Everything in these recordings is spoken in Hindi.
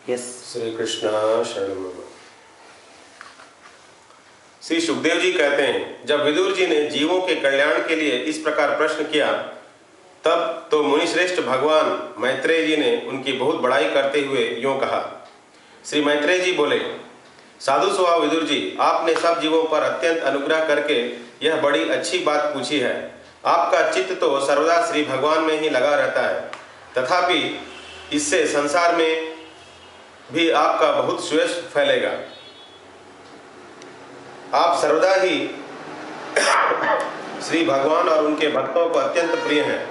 यस। श्री कृष्ण शरणम। श्री सुखदेव जी कहते हैं, जब विदुर जी ने जीवों के कल्याण के लिए इस प्रकार प्रश्न किया, तब तो मुनिश्रेष्ठ भगवान मैत्रेय जी ने उनकी बहुत बड़ाई करते हुए यूं कहा। श्री मैत्रेय जी बोले, साधु स्वभाव विदुर जी, आपने सब जीवों पर अत्यंत अनुग्रह करके यह बड़ी अच्छी बात पूछी है। आपका चित्त तो सर्वदा श्री भगवान में ही लगा रहता है, तथापि इससे संसार में भी आपका बहुत सुयश फैलेगा। आप सर्वदा ही श्री भगवान और उनके भक्तों को अत्यंत प्रिय हैं।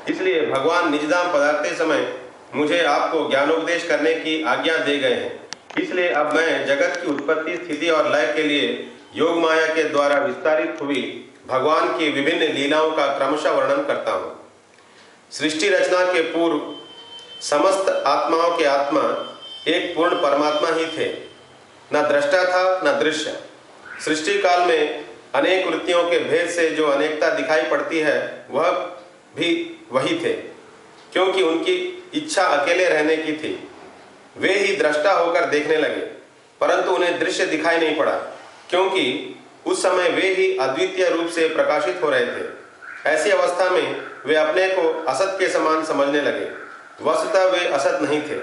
इसलिए भगवान निजधाम पधारते समय मुझे आपको ज्ञानोपदेश करने की आज्ञा दे गए हैं। इसलिए अब मैं जगत की उत्पत्ति, स्थिति और लय के लिए योग माया के द्वारा विस्तारित हुई भगवान की विभिन्न लीलाओं का क्रमशः वर्णन करता हूँ। सृष्टि रचना के पूर्व समस्त आत्माओं के आत्मा एक पूर्ण परमात्मा ही थे। न दृष्टा था न दृश्य। सृष्टि काल में अनेक वृत्तियों के भेद से जो अनेकता दिखाई पड़ती है, वह भी वही थे, क्योंकि उनकी इच्छा अकेले रहने की थी। वे ही दृष्टा होकर देखने लगे, परंतु उन्हें दृश्य दिखाई नहीं पड़ा, क्योंकि उस समय वे ही अद्वितीय रूप से प्रकाशित हो रहे थे। ऐसी अवस्था में वे अपने को असत के समान समझने लगे। वस्तुतः वे असत नहीं थे,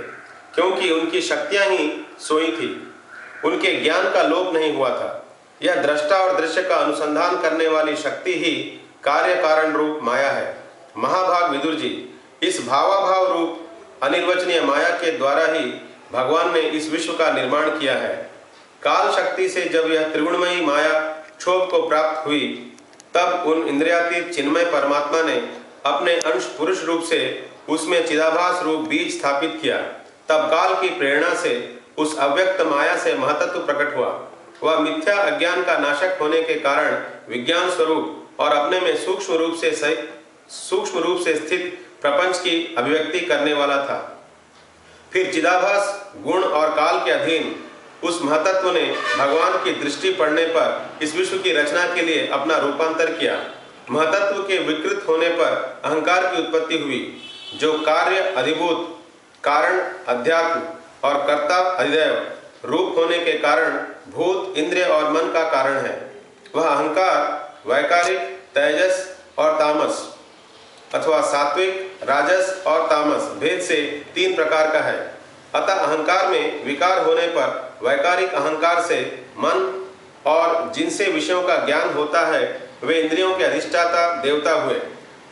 क्योंकि उनकी शक्तियां ही सोई थी। उनके ज्ञान का लोप नहीं हुआ था। यह दृष्टा और दृश्य का अनुसंधान करने वाली शक्ति ही कार्य कारण रूप माया है। महाभाग विदुर जी, इस भावाभाव रूप अनिर्वचनीय माया के द्वारा ही भगवान ने इस विश्व का निर्माण किया है। काल शक्ति से जब यह त्रिगुणमयी माया क्षोभ को प्राप्त हुई, तब उन इंद्रियातीत चिन्मय परमात्मा ने अपने अंश पुरुष रूप से उसमें चिदाभास रूप बीज स्थापित किया। तब काल की प्रेरणा से उस अव्यक्त माया से महतत्व प्रकट हुआ। वह मिथ्या अज्ञान का नाशक होने के कारण विज्ञान स्वरूप और अपने में सूक्ष्म रूप से स्थित प्रपंच की अभिव्यक्ति करने वाला था। फिर चिदाभास गुण और काल के अधीन उस महतत्व ने भगवान की दृष्टि पड़ने पर इस विश्व की रचना के लिए अपना रूपांतर किया। महतत्व के विकृत होने पर अहंकार की उत्पत्ति हुई, जो कार्य अधिभूत, कारण अध्यात्म और कर्ता अधिदैव रूप होने के कारण भूत, इंद्रिय और मन का कारण है। वह अहंकार वैकारिक, तेजस और तामस अथवा सात्विक, राजस और तामस भेद से 3 प्रकार का है। अतः अहंकार में विकार होने पर वैकारिक अहंकार से मन और जिनसे विषयों का ज्ञान होता है, वे इंद्रियों के अधिष्ठाता देवता हुए।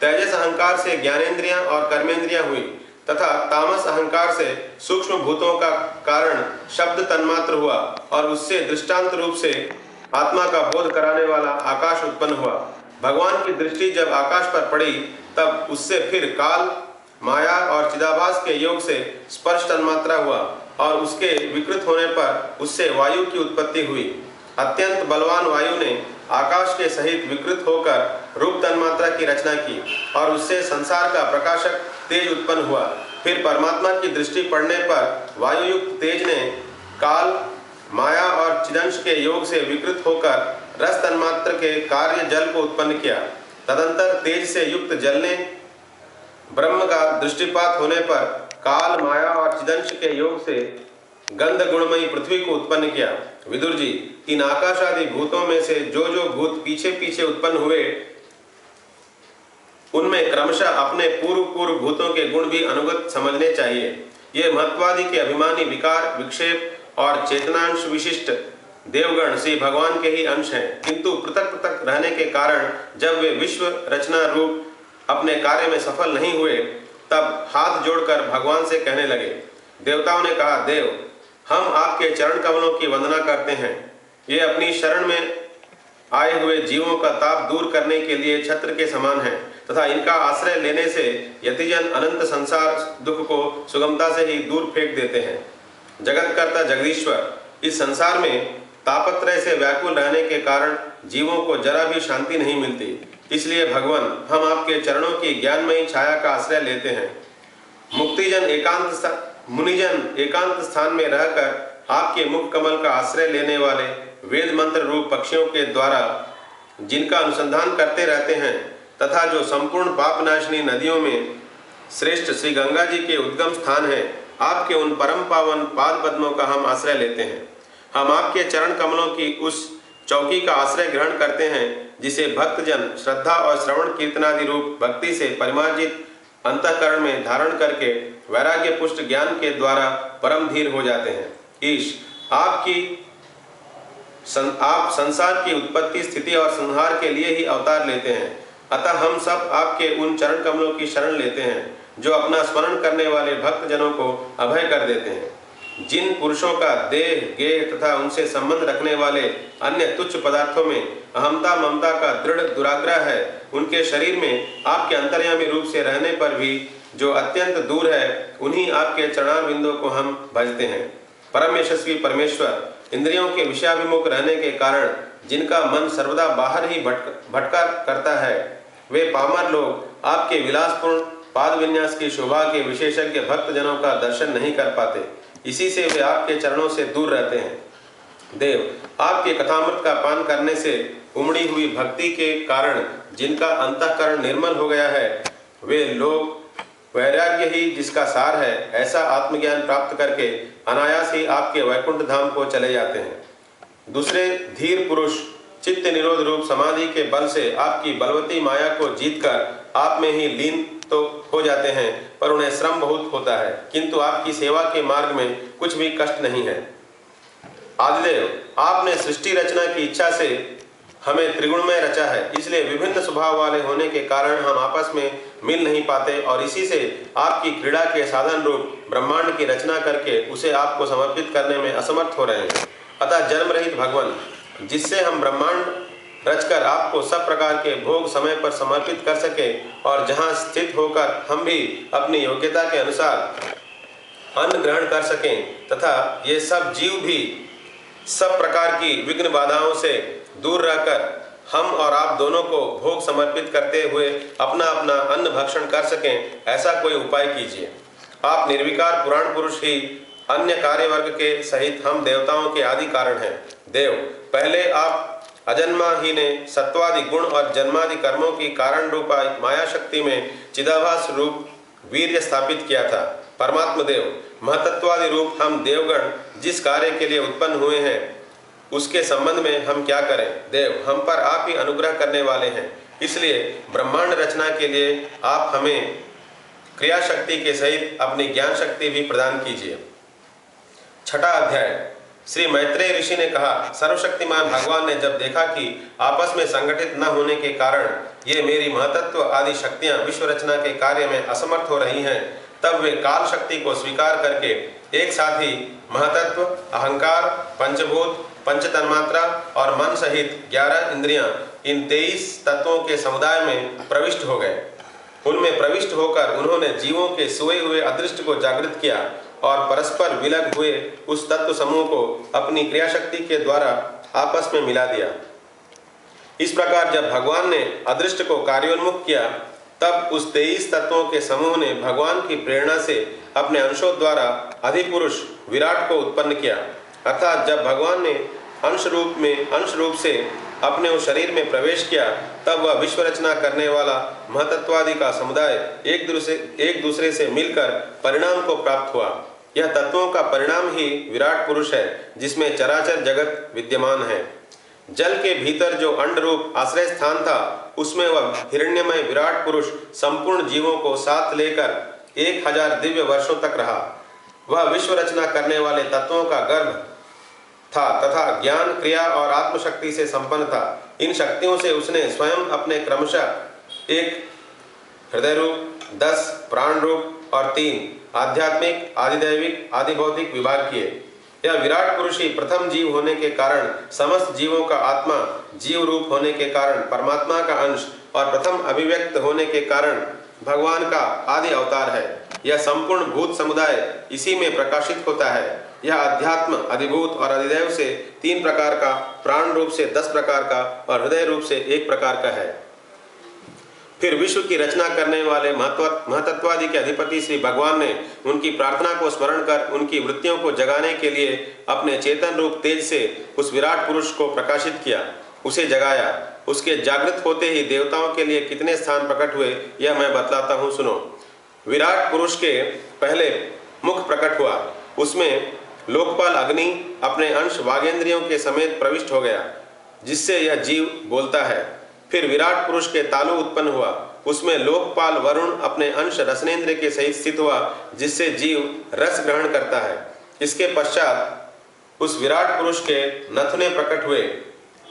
तेजस अहंकार से ज्ञानेंद्रियां और कर्मेंद्रियां हुई, तथा तामस अहंकार से सूक्ष्म भूतों का कारण शब्द तन्मात्र हुआ, और उससे दृष्टांत रूप से आत्मा का बोध कराने वाला आकाश उत्पन्न हुआ। भगवान की दृष्टि जब आकाश पर पड़ी, तब उससे फिर काल, माया और चिदाभास के योग से स्पर्श तन्मात्रा हुआ, और उसके विकृत होने पर उससे वायु की उत्पत्ति हुई। अत्यंत बलवान वायु ने आकाश के सहित विकृत होकर रूप तन्मात्रा की रचना की, और उससे संसार का प्रकाशक तेज उत्पन्न हुआ। फिर परमात्मा की दृष्टि पड़ने पर वायुयुक्त तेज ने काल, माया और चिदंश के योग से विकृत होकर रस तन्मात्र के कार्य जल को उत्पन्न किया। तदंतर तेज से युक्त जल ने ब्रह्म का दृष्टिपात होने पर काल, माया और चिदंश के योग से गंध गुणमयी पृथ्वी को उत्पन्न किया। विदुर जी, इन आकाश आदि भूतों में से जो जो भूत पीछे पीछे उत्पन्न हुए, उनमें क्रमशः अपने पूर्व भूतों के गुण भी अनुगत समझने चाहिए। ये महत्वादि के अभिमानी विकार, विक्षेप और चेतनांश विशिष्ट देवगण श्री भगवान के ही अंश हैं, किंतु पृथक पृथक रहने के कारण जब वे विश्व रचना रूप अपने कार्य में सफल नहीं हुए, तब हाथ जोड़कर भगवान से कहने लगे। देवताओं ने कहा, देव, हम आपके चरण कमलों की वंदना करते हैं। ये अपनी शरण में आए हुए जीवों का ताप दूर करने के लिए छत्र के समान है, तथा इनका आश्रय लेने से यतिजन अनंत संसार दुख को सुगमता से ही दूर फेंक देते हैं। जगतकर्ता जगदीश्वर, इस संसार में तापत्रय से व्याकुल रहने के कारण जीवों को जरा भी शांति नहीं मिलती। इसलिए भगवान, हम आपके चरणों की ज्ञानमयी छाया का आश्रय लेते हैं। मुनिजन एकांत स्थान में रहकर आपके मुख कमल का आश्रय लेने वाले वेद मंत्र रूप पक्षियों के द्वारा जिनका अनुसंधान करते रहते हैं, तथा जो संपूर्ण पापनाशिनी नदियों में श्रेष्ठ श्री गंगा जी के उद्गम स्थान है, आपके उन परम पावन पाद पद्मों का हम आश्रय लेते हैं। हम आपके चरण कमलों की उस चौकी का आश्रय ग्रहण करते हैं जिसे भक्तजन श्रद्धा और श्रवण कीर्तनादि रूप भक्ति से परिमार्जित अंतःकरण में धारण करके वैराग्य पुष्ट ज्ञान के द्वारा परम धीर हो जाते हैं। ईश, आप संसार की उत्पत्ति, स्थिति और संहार के लिए ही अवतार लेते हैं। अतः हम सब आपके उन चरण कमलों की शरण लेते हैं जो अपना स्मरण करने वाले भक्त जनों को अभय कर देते हैं। जिन पुरुषों का देह, गेह तथा उनसे संबंध रखने वाले अन्य तुच्छ पदार्थों में अहमता ममता का दृढ़ दुराग्रह है, उनके शरीर में आपके अंतर्यामी रूप से रहने पर भी जो अत्यंत दूर है, उन्हीं आपके चरणारविंदों को हम भजते हैं। परम यशस्वी परमेश्वर, इंद्रियों के विषयाभिमुख रहने के कारण जिनका मन सर्वदा बाहर ही भटका करता है, वे पामर लोग आपके विलासपूर्ण पाद विन्यास की शोभा के विशेषज्ञ भक्त जनों का दर्शन नहीं कर पाते। इसी से वे आपके चरणों से दूर रहते हैं। देव, आपके कथामृत का पान करने से उमड़ी हुई भक्ति के कारण जिनका अंतःकरण निर्मल हो गया है, वे लोग वैराग्य ही जिसका सार है, ऐसा आत्मज्ञान प्राप्त करके अनायास ही आपके वैकुंठ धाम को चले जाते हैं। दूसरे धीर पुरुष चित्त निरोध रूप समाधि के बल से आपकी बलवती माया को जीतकर आप में ही लीन तो हो जाते हैं, पर उन्हें श्रम बहुत होता है, किंतु आपकी सेवा के मार्ग में कुछ भी कष्ट नहीं है। आदिदेव, आपने सृष्टि रचना की इच्छा से हमें त्रिगुणमय रचा है, इसलिए विभिन्न स्वभाव वाले होने के कारण हम आपस में मिल नहीं पाते और इसी से आपकी क्रीड़ा के साधन रूप ब्रह्मांड की रचना करके उसे आपको समर्पित करने में असमर्थ हो रहे हैं। अतः जन्म रहित भगवान, जिससे हम ब्रह्मांड रचकर आपको सब प्रकार के भोग समय पर समर्पित कर सके और जहाँ स्थित होकर हम भी अपनी योग्यता के अनुसार अन्न ग्रहण कर सकें तथा ये सब जीव भी सब प्रकार की विघ्न बाधाओं से दूर रहकर हम और आप दोनों को भोग समर्पित करते हुए अपना अपना अन्न भक्षण कर सकें, ऐसा कोई उपाय कीजिए। आप निर्विकार पुराण पुरुष ही अन्य कार्य वर्ग के सहित हम देवताओं के आदि कारण हैं। देव, पहले आप अजन्मा ही ने सत्वादि गुण और जन्मादि कर्मों की कारण रूपा माया शक्ति में चिदाभास रूप वीर्य स्थापित किया था। परमात्मा देव, महतत्वादि रूप हम देवगण जिस कार्य के लिए उत्पन्न हुए हैं, उसके संबंध में हम क्या करें। देव, हम पर आप ही अनुग्रह करने वाले हैं, इसलिए ब्रह्मांड रचना के लिए आप हमें क्रिया शक्ति के सहित अपनी ज्ञान शक्ति भी प्रदान कीजिए। छठा अध्याय। श्री मैत्रेय ऋषि ने कहा, सर्वशक्तिमान भगवान ने जब देखा कि आपस में संगठित न होने के कारण ये मेरी महतत्व आदि शक्तियां विश्व रचना के कार्य में असमर्थ हो रही हैं, तब वे काल शक्ति को स्वीकार करके एक साथ ही महतत्व, अहंकार, पंचभूत, पंचतन्मात्रा और मन सहित 11 इंद्रियां, इन 23 तत्वों के समुदाय में प्रविष्ट हो गए। उनमें प्रविष्ट होकर उन्होंने जीवों के सोए हुए अदृष्ट को जागृत किया और परस्पर विलग हुए उस तत्व समूह को अपनी क्रियाशक्ति के द्वारा आपस में मिला दिया। इस प्रकार जब भगवान ने अदृष्ट को कार्योन्मुख किया, तब उस 23 तत्वों के समूह ने भगवान की प्रेरणा से अपने अंशों द्वारा अधिपुरुष विराट को उत्पन्न किया। अर्थात जब भगवान ने अंश रूप से अपने उस शरीर में प्रवेश किया, तब वह विश्व रचना करने वाला महतत्वादि का समुदाय एक दूसरे से मिलकर परिणाम को प्राप्त हुआ। यह तत्वों का परिणाम ही विराट पुरुष है, जिसमें चराचर जगत विद्यमान है। जल के भीतर जो अंड रूप आश्रय स्थान था, उसमें वह हिरण्यमय विराट पुरुष संपूर्ण जीवों को साथ लेकर 1000 दिव्य वर्षों तक रहा। वह विश्व रचना करने वाले तत्वों का गर्भ था तथा ज्ञान, क्रिया और आत्मशक्ति से संपन्न था। इन शक्तियों से उसने स्वयं अपने क्रमशः 1 हृदय रूप, 10 प्राण रूप और 3 आध्यात्मिक, आदिदैविक, आदिभौतिक विभाग किए। यह विराट पुरुष ही प्रथम जीव होने के कारण, समस्त जीवों का आत्मा, जीव रूप होने के कारण परमात्मा का अंश और प्रथम अभिव्यक्त होने के कारण भगवान का आदि अवतार है। यह संपूर्ण भूत समुदाय इसी में प्रकाशित होता है। यह अध्यात्म, अधिभूत और अधिदैव से 3 प्रकार का, प्राण रूप से 10 प्रकार का और हृदय रूप से 1 प्रकार का है। फिर विश्व की रचना करने वाले महतत्वादि के अधिपति श्री भगवान ने उनकी प्रार्थना को स्मरण कर उनकी वृत्तियों को जगाने के लिए अपने चेतन रूप तेज से उस विराट पुरुष को प्रकाशित किया, उसे जगाया। उसके जागृत होते ही देवताओं के लिए कितने स्थान प्रकट हुए, यह मैं बतलाता हूँ, सुनो। विराट पुरुष के पहले मुख प्रकट हुआ। उसमें लोकपाल अग्नि अपने अंश वागेंद्रियों के समेत प्रविष्ट हो गया, जिससे यह जीव बोलता है। फिर विराट पुरुष के तालु उत्पन्न हुआ। उसमें लोकपाल वरुण अपने अंश रसनेन्द्र के सहित स्थित हुआ, जिससे जीव रस ग्रहण करता है। इसके पश्चात उस विराट पुरुष के नथुने प्रकट हुए।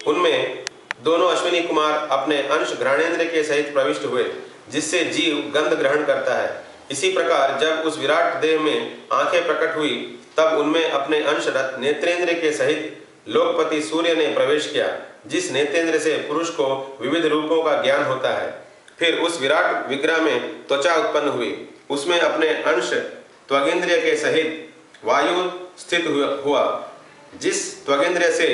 उनमें दोनों अश्विनी कुमार अपने अंश घ्राणेन्द्र के सहित प्रविष्ट हुए, जिससे जीव गंध ग्रहण करता है। इसी प्रकार जब उस विराट देह में आंखें प्रकट हुई, तब उनमें अपने अंश नेत्रेंद्र के सहित लोकपति सूर्य ने प्रवेश किया, जिस नेत्रेंद्र से पुरुष को विविध रूपों का ज्ञान होता है। फिर उस विराट विग्रह में त्वचा उत्पन्न हुई। उसमें अपने अंश त्वगेंद्रिय के सहित वायु स्थित हुआ, जिस त्वगेंद्रिय से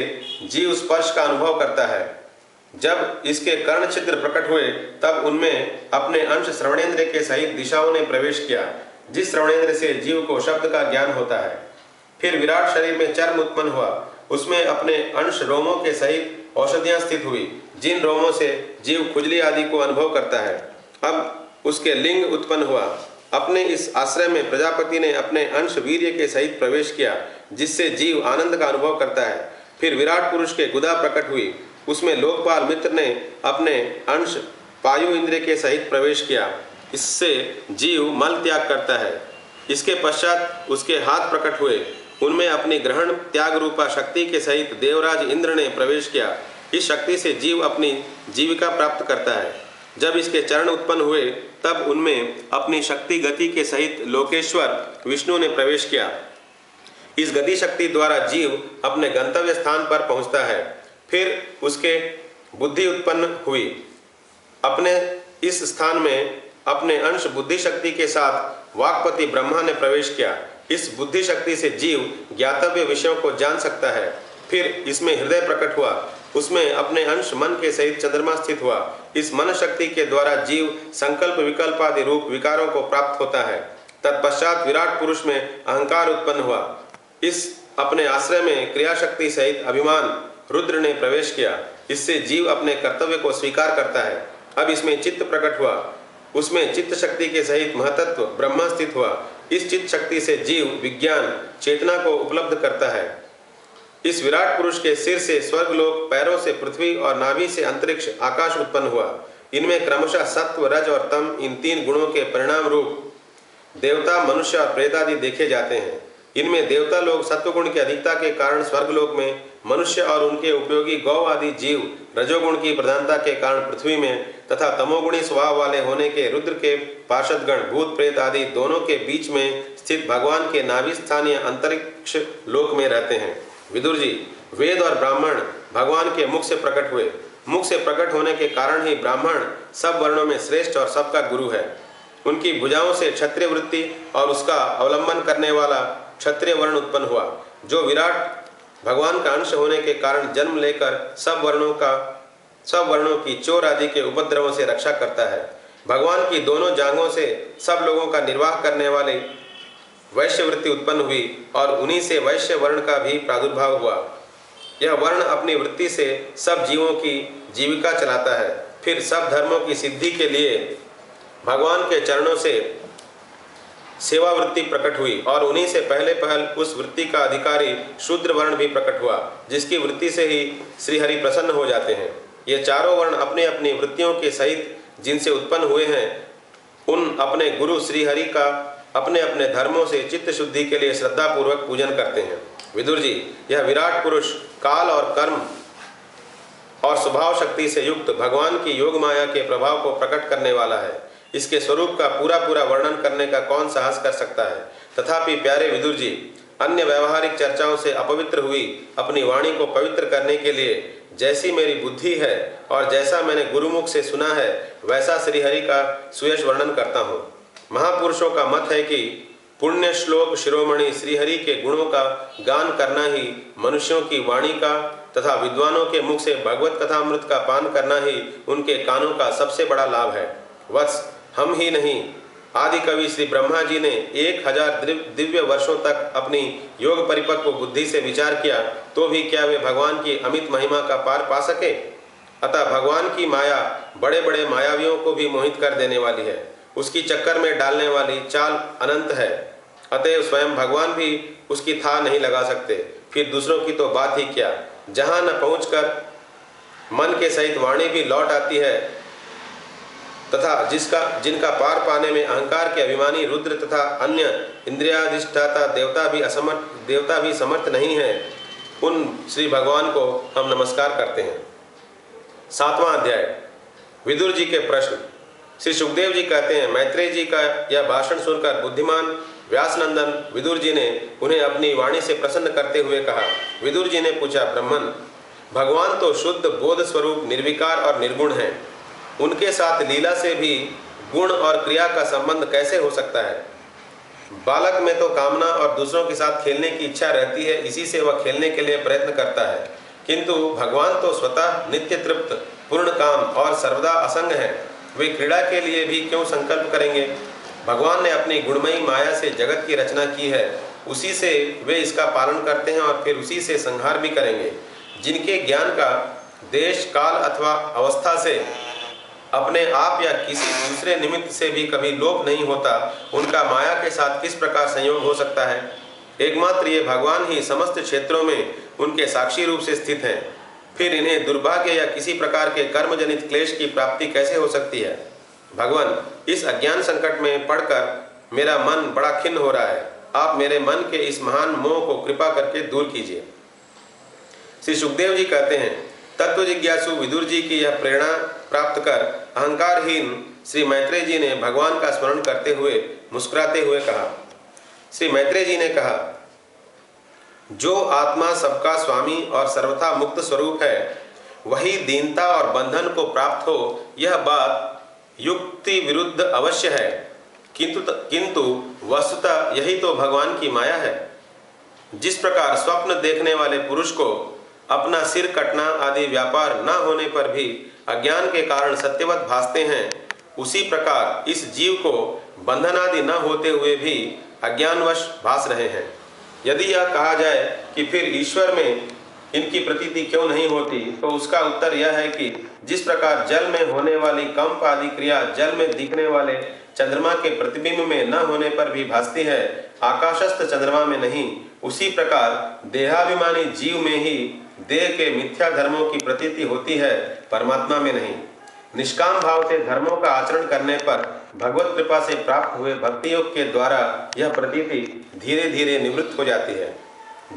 जीव स्पर्श का अनुभव करता है। जब इसके कर्ण छिद्र प्रकट हुए, तब उनमें अपने अंश श्रवणेन्द्र के सहित दिशाओं ने प्रवेश किया, जिस श्रवणेन्द्र से जीव को शब्द का ज्ञान होता है। फिर विराट शरीर में चर्म उत्पन्न हुआ। उसमें अपने अंश रोमों के सहित औषधियां स्थित हुई, जिन रोमों से जीव खुजली आदि को अनुभव करता है। अब उसके लिंग उत्पन्न हुआ। अपने इस आश्रय में प्रजापति ने अपने अंश वीर्य के सहित प्रवेश किया, जिससे जीव आनंद का अनुभव करता है। फिर विराट पुरुष के गुदा प्रकट हुई। उसमें लोकपाल मित्र ने अपने अंश पायु इंद्र के सहित प्रवेश किया, इससे जीव मल त्याग करता है। इसके पश्चात उसके हाथ प्रकट हुए। उनमें अपनी ग्रहण त्याग रूपा शक्ति के सहित देवराज इंद्र ने प्रवेश किया। इस शक्ति से जीव अपनी जीविका प्राप्त करता है। जब इसके चरण उत्पन्न हुए, तब उनमें अपनी शक्ति गति के सहित लोकेश्वर विष्णु ने प्रवेश किया। इस गति शक्ति द्वारा जीव अपने गंतव्य स्थान पर पहुंचता है। फिर उसके बुद्धि उत्पन्न हुई। अपने इस स्थान में अपने अंश बुद्धि शक्ति के साथ वाक्पति ब्रह्मा ने प्रवेश किया। इस बुद्धि शक्ति से जीव ज्ञातव्य विषयों को जान सकता है। फिर इसमें हृदय प्रकट हुआ। उसमें अपने अंश मन के सहित चंद्रमा स्थित हुआ। इस मन शक्ति के द्वारा जीव संकल्प विकल्प आदि रूप विकारों को प्राप्त होता है। तत्पश्चात विराट पुरुष में अहंकार उत्पन्न हुआ। इस अपने आश्रय में क्रिया शक्ति सहित अभिमान रुद्र ने प्रवेश किया। इससे जीव अपने कर्तव्य को स्वीकार करता है। अब इसमें चित्त प्रकट हुआ। उसमें चित्त शक्ति के सहित महतत्व ब्रह्मा स्थित हुआ। इस चित्त शक्ति से जीव विज्ञान चेतना को उपलब्ध करता है। इस विराट पुरुष के सिर से स्वर्गलोक, पैरों से पृथ्वी और नाभि से अंतरिक्ष आकाश उत्पन्न हुआ। इनमें क्रमशः सत्व, रज और तम, इन तीन गुणों के परिणाम रूप देवता, मनुष्य और प्रेत आदि देखे जाते हैं। इनमें देवता लोग सत्वगुण की अधिकता के कारण स्वर्गलोक में, मनुष्य और उनके उपयोगी गौ आदि जीव रजोगुण की प्रधानता के कारण पृथ्वी में, तथा तमोगुणी स्वभाव वाले होने के रुद्र के पार्षदगण, भूत प्रेत आदि दोनों के बीच में स्थित भगवान के नाभि स्थानीय अंतरिक्ष लोक में रहते हैं। विदुर जी, वेद और ब्राह्मण भगवान के मुख से प्रकट हुए। मुख से प्रकट होने के कारण ही ब्राह्मण सब वर्णों में श्रेष्ठ और सबका गुरु है। उनकी भुजाओं से क्षत्रिय वृत्ति और उसका अवलंबन करने वाला क्षत्रिय वर्ण उत्पन्न हुआ, जो विराट भगवान का अंश होने के कारण जन्म लेकर सब वर्णों की चोर आदि के उपद्रवों से रक्षा करता है। भगवान की दोनों जांघों से सब लोगों का निर्वाह करने वाले वैश्य वृत्ति उत्पन्न हुई और उन्हीं से वैश्य वर्ण का भी प्रादुर्भाव हुआ। यह वर्ण अपनी वृत्ति से सब जीवों की जीविका चलाता है। फिर सब धर्मों की सिद्धि के लिए भगवान के चरणों से सेवा वृत्ति प्रकट हुई और उन्हीं से पहले पहल उस वृत्ति का अधिकारी शूद्र वर्ण भी प्रकट हुआ, जिसकी वृत्ति से ही श्रीहरि प्रसन्न हो जाते हैं। ये चारों वर्ण अपनी अपनी वृत्तियों के सहित जिनसे उत्पन्न हुए हैं, उन अपने गुरु श्रीहरि का अपने अपने धर्मों से चित्त शुद्धि के लिए श्रद्धा पूर्वक पूजन करते हैं। विदुर जी, यह विराट पुरुष काल और कर्म और स्वभाव शक्ति से युक्त भगवान की योग माया के प्रभाव को प्रकट करने वाला है। इसके स्वरूप का पूरा पूरा वर्णन करने का कौन साहस कर सकता है। तथापि प्यारे विदुर जी, अन्य व्यवहारिक चर्चाओं से अपवित्र हुई अपनी वाणी को पवित्र करने के लिए जैसी मेरी बुद्धि है और जैसा मैंने गुरुमुख से सुना है, वैसा श्रीहरि का सुयश वर्णन करता हूँ। महापुरुषों का मत है कि पुण्य श्लोक शिरोमणि श्रीहरि के गुणों का गान करना ही मनुष्यों की वाणी का तथा विद्वानों के मुख से भगवत कथामृत का पान करना ही उनके कानों का सबसे बड़ा लाभ है। वत्स, हम ही नहीं, आदि कवि श्री ब्रह्मा जी ने 1000 दिव्य वर्षों तक अपनी योग परिपक्व बुद्धि से विचार किया, तो भी क्या वे भगवान की अमित महिमा का पार पा सके। अतः भगवान की माया बड़े बड़े मायावियों को भी मोहित कर देने वाली है। उसकी चक्कर में डालने वाली चाल अनंत है। अतएव स्वयं भगवान भी उसकी था नहीं लगा सकते, फिर दूसरों की तो बात ही क्या। जहाँ न पहुँचकर मन के सहित वाणी भी लौट आती है तथा जिनका पार पाने में अहंकार के अभिमानी रुद्र तथा अन्य इंद्रियाधिष्ठाता देवता भी समर्थ नहीं है, उन श्री भगवान को हम नमस्कार करते हैं। 7वां अध्याय। विदुर जी के प्रश्न। श्री सुखदेव जी कहते हैं, मैत्रेय जी का यह भाषण सुनकर बुद्धिमान व्यासनंदन विदुर जी ने उन्हें अपनी वाणी से प्रसन्न करते हुए कहा। विदुर जी ने पूछा, ब्रह्मन, भगवान तो शुद्ध बोध स्वरूप निर्विकार और निर्गुण हैं, उनके साथ लीला से भी गुण और क्रिया का संबंध कैसे हो सकता है? बालक में तो कामना और दूसरों के साथ खेलने की इच्छा रहती है, इसी से वह खेलने के लिए प्रयत्न करता है, किंतु भगवान तो स्वतः नित्य तृप्त, पूर्ण काम और सर्वदा असंग है, वे क्रीड़ा के लिए भी क्यों संकल्प करेंगे? भगवान ने अपनी गुणमयी माया से जगत की रचना की है, उसी से वे इसका पालन करते हैं और फिर उसी से संहार भी करेंगे। जिनके ज्ञान का देश काल अथवा अवस्था से अपने आप या किसी दूसरे निमित्त से भी कभी लोप नहीं होता, उनका माया के साथ किस प्रकार संयोग हो सकता है? एकमात्र ये भगवान ही समस्त क्षेत्रों में उनके साक्षी रूप से स्थित हैं, फिर इन्हें दुर्भाग्य या किसी प्रकार के कर्मजनित क्लेश की प्राप्ति कैसे हो सकती है? भगवान, इस अज्ञान संकट में पड़कर मेरा मन बड़ा खिन्न हो रहा है, आप मेरे मन के इस महान मोह को कृपा करके दूर कीजिए। श्री सुखदेव जी कहते हैं, तत्व जिज्ञासु विदुर जी की यह प्रेरणा प्राप्त कर अहंकारहीन श्री मैत्रेय जी ने भगवान का स्मरण करते हुए मुस्कुराते हुए कहा। श्री मैत्रेय जी ने कहा, जो आत्मा सबका स्वामी और सर्वथा मुक्त स्वरूप है, वही दीनता और बंधन को प्राप्त हो, यह बात युक्ति विरुद्ध अवश्य है, किंतु वस्तुतः यही तो भगवान की माया है। जिस प्रकार स्वप्न देखने वाले पुरुष को अपना सिर कटना आदि व्यापार न होने पर भी अज्ञान के कारण सत्यवत भासते हैं, उसी प्रकार इस जीव को बंधन आदि न होते हुए भी अज्ञानवश भास रहे हैं। यदि यह कहा जाए कि फिर ईश्वर में इनकी प्रतीति क्यों नहीं होती, तो उसका उत्तर यह है कि जिस प्रकार जल में होने वाली कंप आदि क्रिया जल में दिखने वाले चंद्रमा के प्रतिबिंब में न होने पर भी भासती है, आकाशस्थ चंद्रमा में नहीं, उसी प्रकार देहाभिमानी जीव में ही देह के मिथ्या धर्मों की प्रतीति होती है, परमात्मा में नहीं। निष्काम भाव से धर्मों का आचरण करने पर भगवत कृपा से प्राप्त हुए भक्ति योग के द्वारा यह प्रतीति धीरे धीरे निवृत्त हो जाती है।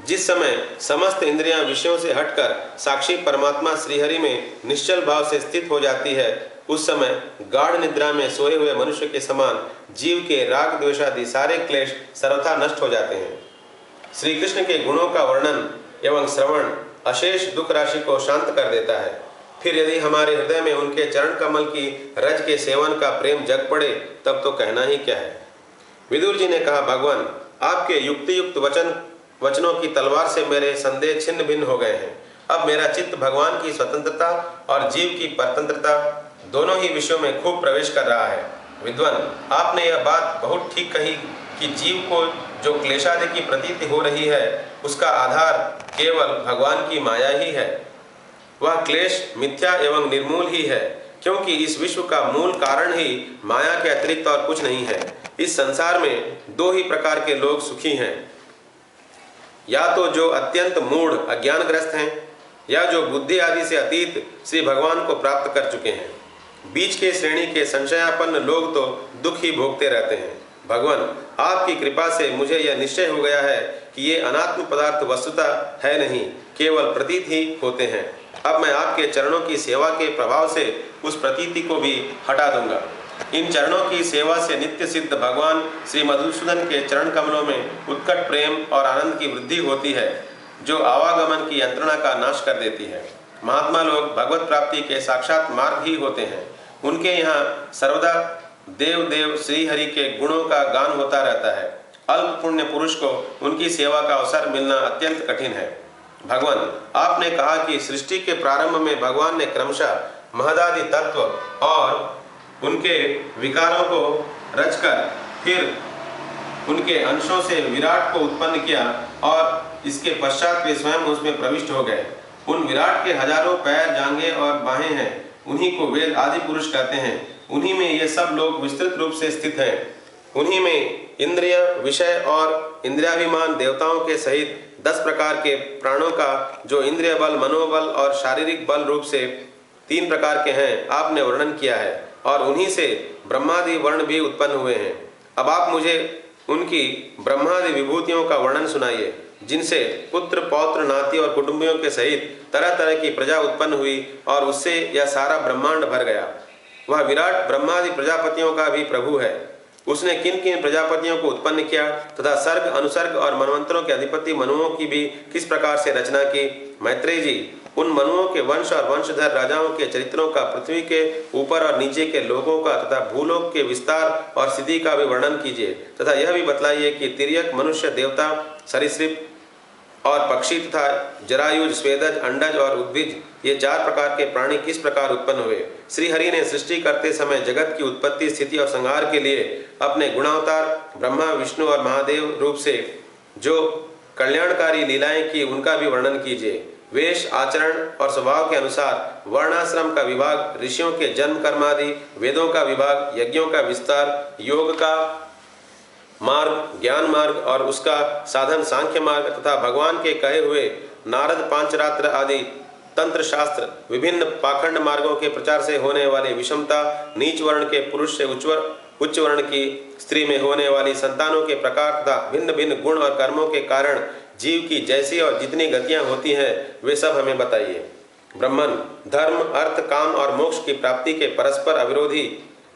जिस समय समस्त इंद्रियां विषयों से हटकर साक्षी परमात्मा श्रीहरि में निश्चल भाव से स्थित हो जाती है, उस समय गाढ़ निद्रा में सोए हुए मनुष्य के समान जीव के राग द्वेषादि सारे क्लेश सर्वथा नष्ट हो जाते हैं। श्री कृष्ण के गुणों का वर्णन एवं श्रवण अशेष दुख राशि को शांत कर देता है। फिर यदि हमारे हृदय में उनके चरण कमल की रज के सेवन का प्रेम जग पड़े, तब तो कहना ही क्या है। विदुर जी ने कहा, भगवान, आपके युक्त वचनों की तलवार से मेरे संदेह छिन्न भिन्न हो गए हैं। अब मेरा चित्त भगवान की स्वतंत्रता और जीव की परतंत्रता दोनों ही विषयों में खूब प्रवेश कर रहा है। विद्वान, आपने यह बात बहुत ठीक कही कि जीव को जो क्लेशादि की प्रतीति हो रही है, उसका आधार केवल भगवान की माया ही है। वह क्लेश मिथ्या एवं निर्मूल ही है, क्योंकि इस विश्व का मूल कारण ही माया के अतिरिक्त और कुछ नहीं है। इस संसार में दो ही प्रकार के लोग सुखी हैं, या तो जो अत्यंत मूढ़ अज्ञानग्रस्त हैं, या जो बुद्धि आदि से अतीत श्री भगवान को प्राप्त कर चुके हैं। बीच के श्रेणी के संशयापन्न लोग तो दुख ही भोगते रहते हैं। भगवान, आपकी कृपा से मुझे यह निश्चय हो गया है कि ये अनात्म पदार्थ वस्तुतः है नहीं, केवल प्रतीत ही होते हैं। अब मैं आपके चरणों की सेवा के प्रभाव से उस प्रतीति को भी हटा दूंगा। इन चरणों की सेवा से नित्य सिद्ध भगवान श्री मधुसूदन के चरण कमलों में उत्कट प्रेम और आनंद की वृद्धि होती है, जो आवागमन की यंत्रणा का नाश कर देती है। महात्मा लोग भगवत प्राप्ति के साक्षात मार्ग ही होते हैं। उनके यहाँ सर्वदा देव देव श्री हरि के गुणों का गान होता रहता है। अल्प पुण्य पुरुष को उनकी सेवा का अवसर मिलना अत्यंत कठिन है। भगवान, आपने कहा कि सृष्टि के प्रारंभ में भगवान ने क्रमशः महदादि तत्व और उनके विकारों को रचकर फिर उनके अंशों से विराट को उत्पन्न किया और इसके पश्चात वे स्वयं उसमें प्रविष्ट हो गए। उन विराट के हजारों पैर, जांघें और बाहें हैं, उन्हीं को वेद आदि पुरुष कहते हैं। उन्हीं में ये सब लोग विस्तृत रूप से स्थित हैं। उन्हीं में इंद्रिय, विषय और इंद्रियाभिमान देवताओं के सहित 10 प्रकार के प्राणों का, जो इंद्रिय बल, मनोबल और शारीरिक बल रूप से 3 प्रकार के हैं, आपने वर्णन किया है। और उन्हीं से ब्रह्मादि वर्ण भी उत्पन्न हुए हैं। अब आप मुझे उनकी ब्रह्मादि विभूतियों का वर्णन सुनाइए, जिनसे पुत्र, पौत्र, नाती और कुटुंबियों के सहित तरह तरह की प्रजा उत्पन्न हुई और उससे यह सारा ब्रह्मांड भर गया। वह विराट ब्रह्मादि प्रजापतियों का भी प्रभु है। उसने किन किन प्रजापतियों को उत्पन्न किया तथा सर्ग, अनुसर्ग और मनवंतरों के अधिपति मनुओं की भी किस प्रकार से रचना की। मैत्रेय जी, उन मनुओं के वंश और वंशधर राजाओं के चरित्रों का, पृथ्वी के ऊपर और नीचे के लोगों का तथा भूलोक के विस्तार और स्थिति का भी वर्णन कीजिए तथा यह भी बतलाइए कि तिर्यक, मनुष्य, देवता, सरीसृप और पक्षी तथा जरायुज, स्वेदज, अंडज और उद्भिज, ये 4 प्रकार के प्राणी किस प्रकार उत्पन्न हुए। श्री हरि ने सृष्टि करते समय जगत की उत्पत्ति, स्थिति और संहार के लिए अपने गुणावतार ब्रह्मा, विष्णु और महादेव रूप से जो कल्याणकारी लीलाएं की, उनका भी वर्णन कीजिए। वेश, आचरण और स्वभाव के अनुसार वर्णाश्रम का विभाग, ऋषियों के जन्म कर्मादि, वेदों का विभाग, यज्ञों का विस्तार, योग का मार्ग, ज्ञान मार्ग और उसका साधन सांख्य मार्ग तथा भगवान के कहे हुए नारद पांचरात्र आदि तंत्र शास्त्र, विभिन्न पाखंड मार्गों के प्रचार से होने वाली विषमता, नीच वर्ण के पुरुष से उच्च वर्ण की स्त्री में होने वाली संतानों के प्रकार तथा भिन्न भिन्न गुण और कर्मों के कारण जीव की जैसी और जितनी गतियां होती हैं, वे सब हमें बताइए। ब्रह्मन, धर्म, अर्थ, काम और मोक्ष की प्राप्ति के परस्पर अविरोधी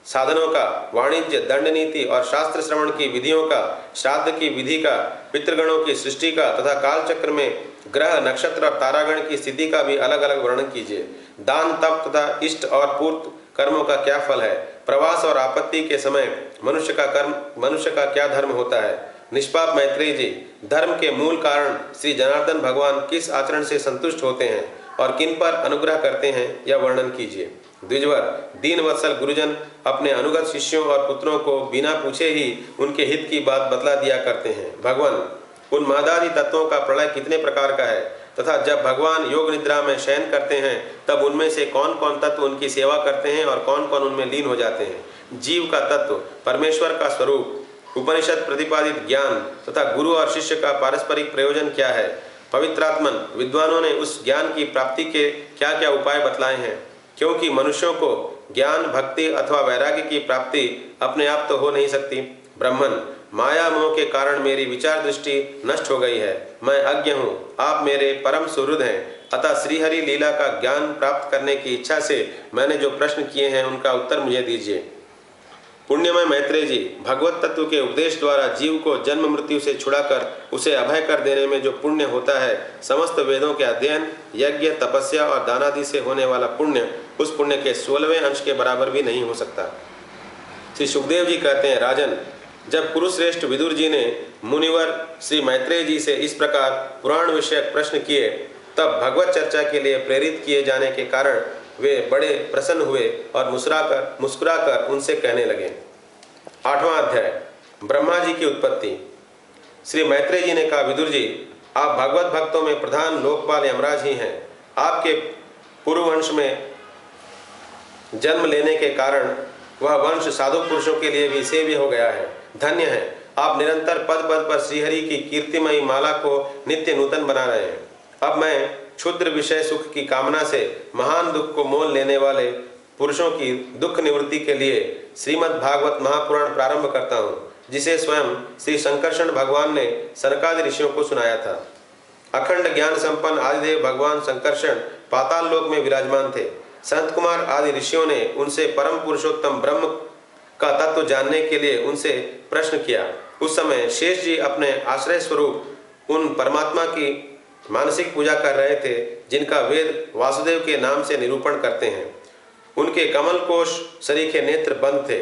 साधनों का, वाणिज्य, दंड नीति और शास्त्र श्रवण की विधियों का, श्राद्ध की विधि का, पितृगणों की सृष्टि का तथा कालचक्र में ग्रह, नक्षत्र और तारागण की स्थिति का भी अलग अलग वर्णन कीजिए। दान, तप तथा इष्ट और पूर्त कर्मों का क्या फल है। प्रवास और आपत्ति के समय मनुष्य का क्या धर्म होता है। निष्पाप मैत्रेय जी, धर्म के मूल कारण श्री जनार्दन भगवान किस आचरण से संतुष्ट होते हैं और किन पर अनुग्रह करते हैं, यह वर्णन कीजिए। द्विजवर, दीन वत्सल गुरुजन अपने अनुगत शिष्यों और पुत्रों को बिना पूछे ही उनके हित की बात बतला दिया करते हैं। भगवान, उन मादादि तत्वों का प्रलय कितने प्रकार का है तथा जब भगवान योग निद्रा में शयन करते हैं तब उनमें से कौन कौन तत्व उनकी सेवा करते हैं और कौन कौन उनमें लीन हो जाते हैं। जीव का तत्व, परमेश्वर का स्वरूप, उपनिषद प्रतिपादित ज्ञान तथा गुरु और शिष्य का पारस्परिक प्रयोजन क्या है। पवित्रात्मन, विद्वानों ने उस ज्ञान की प्राप्ति के क्या क्या उपाय बतलाए हैं, क्योंकि मनुष्यों को ज्ञान, भक्ति अथवा वैराग्य की प्राप्ति अपने आप तो हो नहीं सकती। ब्रह्मन, माया मोह के कारण मेरी विचार दृष्टि नष्ट हो गई है, मैं अज्ञ हूँ, आप मेरे परम सुहृद हैं, अतः श्रीहरि लीला का ज्ञान प्राप्त करने की इच्छा से मैंने जो प्रश्न किए हैं उनका उत्तर मुझे दीजिए। पुण्यमय मैत्रेय जी, भगवत तत्व के उपदेश द्वारा जीव को जन्म मृत्यु से छुड़ाकर उसे अभय कर देने में जो पुण्य होता है, समस्त वेदों के अध्ययन, यज्ञ, तपस्या और दानादि से होने वाला पुण्य उस पुण्य के 16वें अंश के बराबर भी नहीं हो सकता। श्री सुखदेव जी कहते हैं, राजन, जब कुरुश्रेष्ठ विदुर जी ने मुनिवर श्री मैत्रेय जी से इस प्रकार पुराण विषयक प्रश्न किए, तब भगवत चर्चा के लिए प्रेरित किए जाने के कारण वे बड़े प्रसन्न हुए और मुस्कुराकर उनसे कहने लगे। 8वां अध्याय, ब्रह्मा जी की उत्पत्ति। श्री मैत्रेय जी ने कहा, विदुर जी, आप भगवत भक्तों में प्रधान लोकपाल यमराज ही हैं। आपके पूर्व वंश में जन्म लेने के कारण वह वंश साधु पुरुषों के लिए भी सेव्य हो गया है। धन्य है, आप निरंतर पद पद पर श्रीहरि की कीर्तिमयी माला को नित्य नूतन बना रहे हैं। अब मैं क्षुद्र विषय सुख की कामना से महान दुख को मोल लेने वाले पुरुषों की दुख निवृत्ति के लिए श्रीमद् भागवत महापुराण प्रारंभ करता हूँ, जिसे स्वयं श्री संकर्षण भगवान ने सनकादि ऋषियों को सुनाया था। अखंड ज्ञान संपन्न आदिदेव भगवान संकर्षण पाताल लोक में विराजमान थे। संत कुमार आदि ऋषियों ने उनसे परम पुरुषोत्तम ब्रह्म का तत्व जानने के लिए उनसे प्रश्न किया। उस समय शेष जी अपने आश्रय स्वरूप उन परमात्मा की मानसिक पूजा कर रहे थे, जिनका वेद वासुदेव के नाम से निरूपण करते हैं। उनके कमल कोश सरीखे नेत्र बंद थे।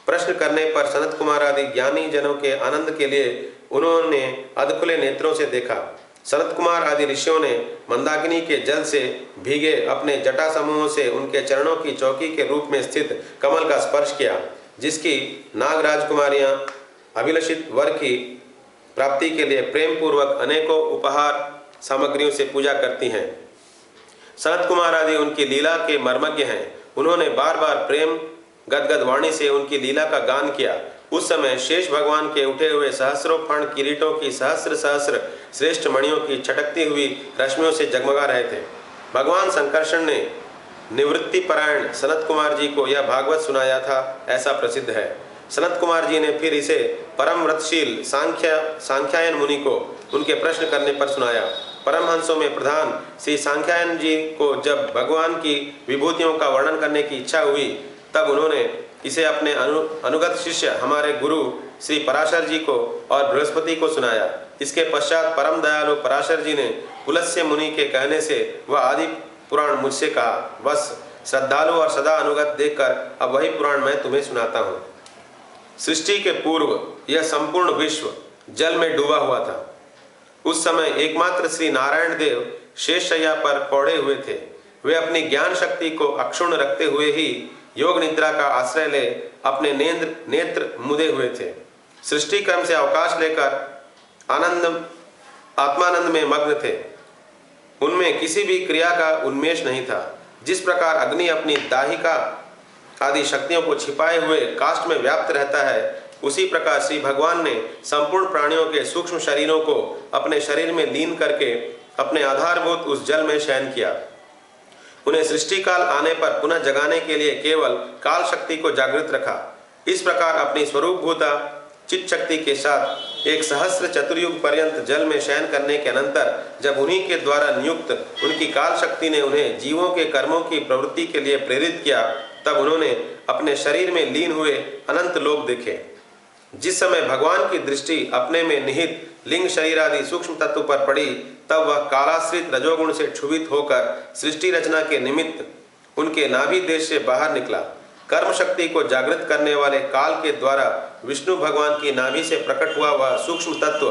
प्रश्न करने पर सनत कुमार आदि ज्ञानी जनों के आनंद के लिए उन्होंने अधखुले नेत्रों से देखा। सनत कुमार आदि ऋषियों ने मंदाकिनी के जल से भीगे अपने जटा समूहों से उनके चरणों की चौकी के रूप में स्थित कमल का स्पर्श किया, जिसकी नाग राजकुमारियां अभिलषित वर की प्राप्ति के लिए प्रेम पूर्वक अनेकों उपहार सामग्रियों से पूजा करती हैं। सनत कुमार आदि उनकी लीला के मर्मज्ञ हैं। उन्होंने बार बार प्रेम गदगद वाणी से उनकी लीला का गान किया। उस समय शेष भगवान के उठे हुए सहस्रों फण किरीटों की सहस्र सहस्र श्रेष्ठ मणियों की छटकती हुई रश्मियों से जगमगा रहे थे। भगवान संकर्षण ने निवृत्ति परायण सनत कुमार जी को यह भागवत सुनाया था, ऐसा प्रसिद्ध है। सनत कुमार जी ने फिर इसे परम व्रतशील सांख्यायन मुनि को उनके प्रश्न करने पर सुनाया। परमहंसों में प्रधान श्री सांख्यायन जी को जब भगवान की विभूतियों का वर्णन करने की इच्छा हुई, तब उन्होंने इसे अपने अनुगत शिष्य हमारे गुरु श्री पराशर जी को और बृहस्पति को सुनाया। इसके पश्चात परम दयालु पराशर जी ने पुलस्त्य मुनि के कहने से वह आदि पुराण मुझसे कहा। बस श्रद्धालु और सदा अनुगत देखकर अब वही पुराण मैं तुम्हें सुनाता हूँ। सृष्टि के पूर्व यह संपूर्ण विश्व जल में डूबा हुआ था। उस समय एकमात्र श्री नारायण देव शेषशय्या पर पौड़े हुए थे। वे अपनी ज्ञान शक्ति को अक्षुण्ण रखते हुए ही योग निद्रा का आश्रय ले अपने नेत्र मुदे हुए थे। सृष्टि क्रम से अवकाश लेकर आत्मानंद में मग्न थे। उनमें किसी भी क्रिया का उन्मेष नहीं था। जिस प्रकार अग्नि अपनी दाहिका आदि शक्तियों को छिपाए हुए काष्ठ में व्याप्त रहता है, उसी प्रकार श्री भगवान ने संपूर्ण प्राणियों के सूक्ष्म शरीरों को अपने शरीर में लीन करके अपने आधारभूत उस जल में शयन किया। उन्हें सृष्टि काल आने पर पुनः जगाने के लिए केवल काल शक्ति को जागृत रखा। इस प्रकार अपनी स्वरूप भूता चित्त शक्ति के साथ एक सहस्र चतुर्युग पर्यंत जल में शयन करने के अनंतर जब उन्हीं के द्वारा नियुक्त उनकी काल शक्ति ने उन्हें जीवों के कर्मों की प्रवृत्ति के लिए प्रेरित किया, तब उन्होंने अपने शरीर में लीन हुए अनंत लोक देखे। जिस समय भगवान की दृष्टि अपने में निहित लिंग शरीर आदि सूक्ष्म तत्व पर पड़ी, तब वह कालाश्रित रजोगुण से क्षुभित होकर सृष्टि रचना के निमित्त उनके नाभि देश से बाहर निकला। कर्म शक्ति को जागृत करने वाले काल के द्वारा विष्णु भगवान की नाभि से प्रकट हुआ वह सूक्ष्म तत्व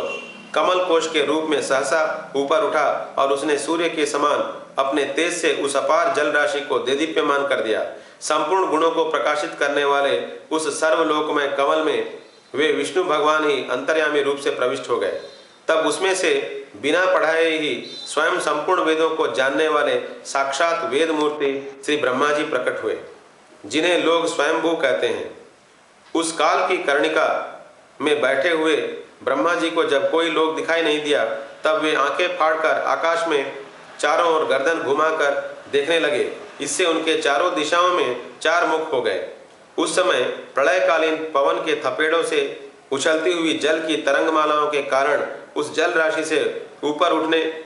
कमल कोश के रूप में सहसा ऊपर उठा और उसने सूर्य के समान अपने तेज से उस अपार जल राशि को देदीप्यमान कर दिया। संपूर्ण गुणों को प्रकाशित करने वाले उस सर्वलोकमय कमल में वे विष्णु भगवान ही अंतर्यामी रूप से प्रविष्ट हो गए। तब उसमें से बिना पढ़ाए ही स्वयं संपूर्ण वेदों को जानने वाले साक्षात वेद मूर्ति श्री ब्रह्मा जी प्रकट हुए, जिन्हें लोग स्वयंभू कहते हैं। उस काल की कर्णिका में बैठे हुए ब्रह्मा जी को जब कोई लोग दिखाई नहीं दिया, तब वे आंखें फाड़कर आकाश में चारों ओर गर्दन घुमाकर देखने लगे। इससे उनके चारों दिशाओं में चार मुख हो गए। उस समय प्रलयकालीन पवन के थपेड़ों से उछलती हुई जल की तरंगमालाओं के कारण उस जल राशि से ऊपर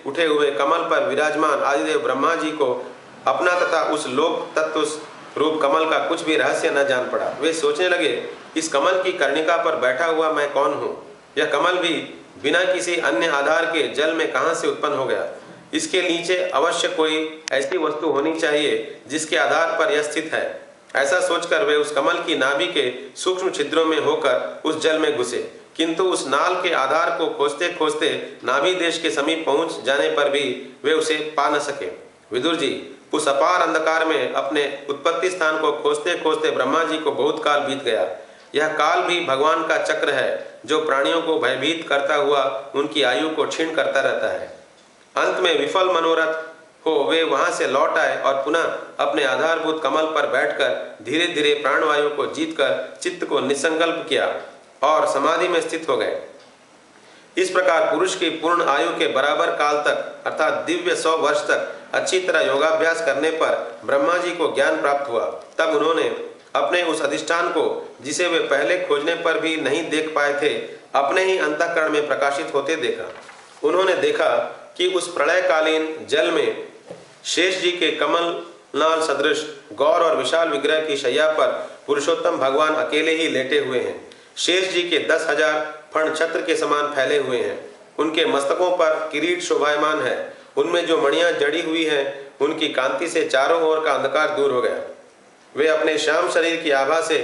उठे हुए कमल पर विराजमान आदिदेव ब्रह्मा जी को अपना तथा उस लोक तत्व रूप कमल का कुछ भी रहस्य न जान पड़ा। वे सोचने लगे, इस कमल की कर्णिका पर बैठा हुआ मैं कौन हूँ? यह कमल भी बिना किसी अन्य आधार के जल में कहाँ से उत्पन्न हो गया? इसके नीचे अवश्य कोई ऐसी वस्तु होनी चाहिए जिसके आधार पर यह स्थित है। ऐसा सोचकर वे उस कमल की नाभि के सूक्ष्म छिद्रों में होकर उस जल में घुसे, किंतु उस नाल के आधार को खोजते खोजते नाभि देश के समीप पहुंच जाने पर भी वे उसे पा न सके। विदुर जी, उस अपार अंधकार में अपने उत्पत्ति स्थान को खोजते खोजते ब्रह्मा जी को बहुत काल बीत गया। यह काल भी भगवान का चक्र है, जो प्राणियों को भयभीत करता हुआ उनकी आयु को क्षीण करता रहता है। अंत में विफल मनोरथ हो वे वहां से लौट आए और पुनः अपने आधारभूत कमल पर बैठकर धीरे धीरे प्राणवायु को जीतकर चित्त को निसंकल्प किया और समाधि में स्थित हो गए। इस प्रकार पुरुष की पूर्ण आयु के बराबर काल तक अर्थात दिव्य 100 वर्ष तक अच्छी तरह योगाभ्यास करने पर ब्रह्मा जी को ज्ञान प्राप्त हुआ। तब उन्होंने अपने उस अधिष्ठान को, जिसे वे पहले खोजने पर भी नहीं देख पाए थे, अपने ही अंतःकरण में प्रकाशित होते देखा। उन्होंने देखा कि उस प्रलयकालीन जल में शेष जी के कमल नाल सदृश गौर और विशाल विग्रह की शैया पर पुरुषोत्तम भगवान अकेले ही लेटे हुए हैं। शेष जी के 10,000 फण छत्र के समान फैले हुए हैं। उनके मस्तकों पर किरीट शोभायमान है। उनमें जो मणियां जड़ी हुई हैं, उनकी कांति से चारों ओर का अंधकार दूर हो गया। वे अपने श्याम शरीर की आभा से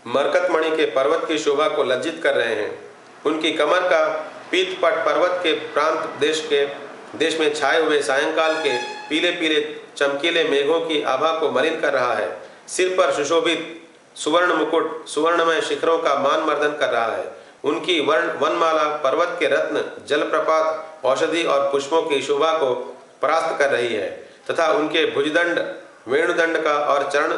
मरकतमणि के पर्वत की शोभा को लज्जित कर रहे हैं। उनकी कमर का पीतपट पर्वत के प्रांत देश में छाए हुए सायंकाल के पीले पीले चमकीले मेघों की आभा को मलिन कर रहा है। सिर पर सुशोभित सुवर्ण मुकुट सुवर्णमय शिखरों का मान मर्दन कर रहा है। उनकी वनमाला पर्वत के रत्न जलप्रपात औषधि और पुष्पों की शोभा को परास्त कर रही है तथा उनके भुजदंड वेणुदंड का और चरण